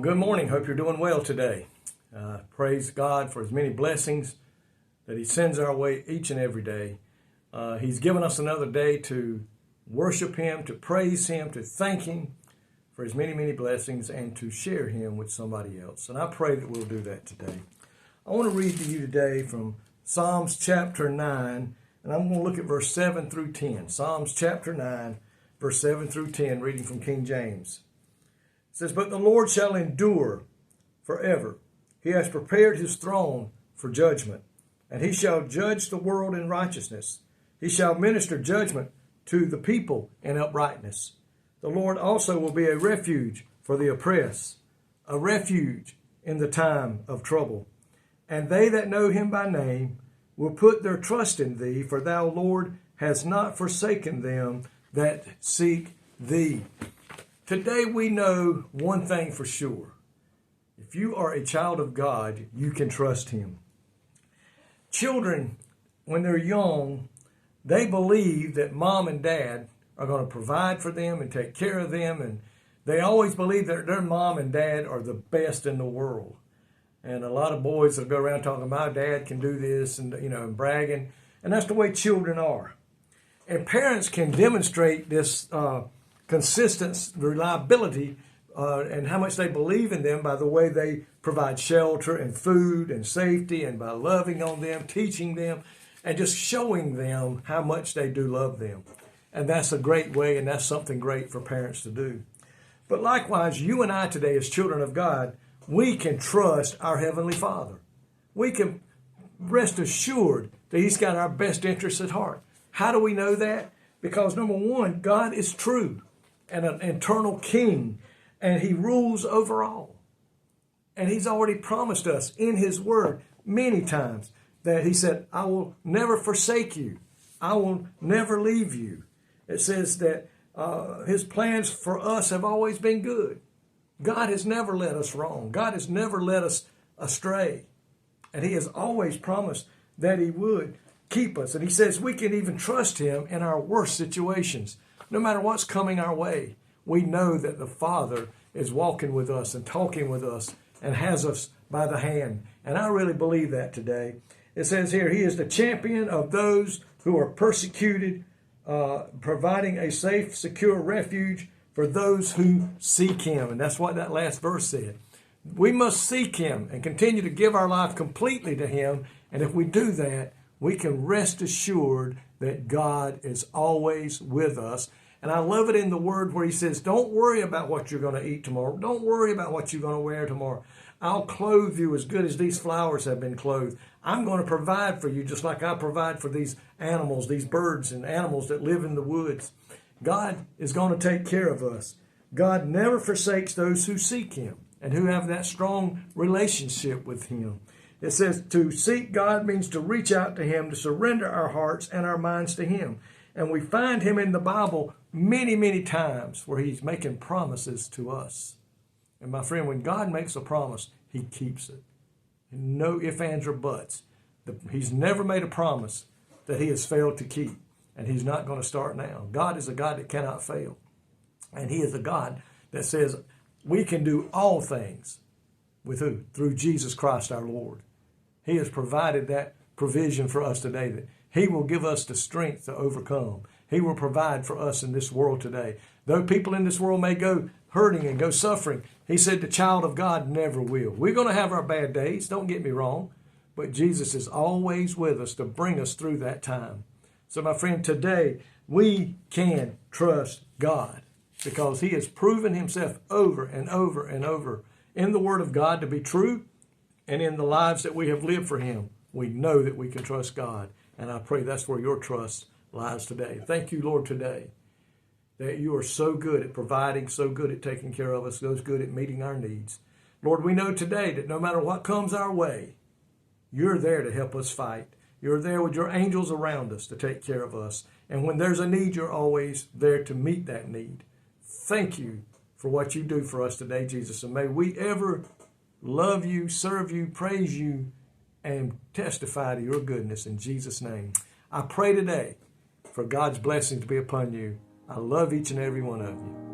Good morning. Hope you're doing well today. Praise God for His many blessings that He sends our way each and every day. He's given us another day to worship Him, to praise Him, to thank Him for His many, many blessings, and to share Him with somebody else. And I pray that we'll do that today. I want to read to you today from Psalms chapter 9, and I'm going to look at verse 7 through 10. Psalms chapter 9, verse 7 through 10, reading from King James. It says, "But the Lord shall endure forever. He has prepared His throne for judgment, and He shall judge the world in righteousness. He shall minister judgment to the people in uprightness. The Lord also will be a refuge for the oppressed, a refuge in the time of trouble. And they that know Him by name will put their trust in Thee, for Thou, Lord, hast not forsaken them that seek Thee." Today we know one thing for sure. If you are a child of God, you can trust Him. Children, when they're young, they believe that mom and dad are going to provide for them and take care of them, and they always believe that their mom and dad are the best in the world. And a lot of boys will go around talking, "My dad can do this," and and bragging. And that's the way children are. And parents can demonstrate this consistent reliability and how much they believe in them by the way they provide shelter and food and safety, and by loving on them, teaching them, and just showing them how much they do love them. And that's a great way, and that's something great for parents to do. But likewise, you and I today as children of God, we can trust our Heavenly Father. We can rest assured that He's got our best interests at heart. How do we know that? Because number one, God is true and an eternal King, and He rules over all. And He's already promised us in His Word many times that He said, "I will never forsake you. I will never leave you." It says that His plans for us have always been good. God has never led us wrong. God has never led us astray. And He has always promised that He would keep us. And He says we can even trust Him in our worst situations. No matter what's coming our way, we know that the Father is walking with us and talking with us and has us by the hand. And I really believe that today. It says here, He is the champion of those who are persecuted, providing a safe, secure refuge for those who seek Him. And that's what that last verse said. We must seek Him and continue to give our life completely to Him. And if we do that, we can rest assured that God is always with us. And I love it in the Word where He says, don't worry about what you're going to eat tomorrow. Don't worry about what you're going to wear tomorrow. I'll clothe you as good as these flowers have been clothed. I'm going to provide for you just like I provide for these animals, these birds and animals that live in the woods. God is going to take care of us. God never forsakes those who seek Him and who have that strong relationship with Him. It says to seek God means to reach out to Him, to surrender our hearts and our minds to Him. And we find Him in the Bible many, many times where He's making promises to us. And my friend, when God makes a promise, He keeps it. No ifs, ands, or buts. He's never made a promise that He has failed to keep. And He's not going to start now. God is a God that cannot fail. And He is a God that says we can do all things with who? Through Jesus Christ our Lord. He has provided that provision for us today, that He will give us the strength to overcome. He will provide for us in this world today. Though people in this world may go hurting and go suffering, He said the child of God never will. We're going to have our bad days, don't get me wrong, but Jesus is always with us to bring us through that time. So my friend, today we can trust God because He has proven Himself over and over and over in the Word of God to be true, and in the lives that we have lived for Him. We know that we can trust God. And I pray that's where your trust lies today. Thank you, Lord, today that You are so good at providing, so good at taking care of us, so good at meeting our needs. Lord, we know today that no matter what comes our way, You're there to help us fight. You're there with Your angels around us to take care of us. And when there's a need, You're always there to meet that need. Thank You for what You do for us today, Jesus. And may we ever love You, serve You, praise You, and testify to Your goodness in Jesus' name. I pray today for God's blessing to be upon you. I love each and every one of you.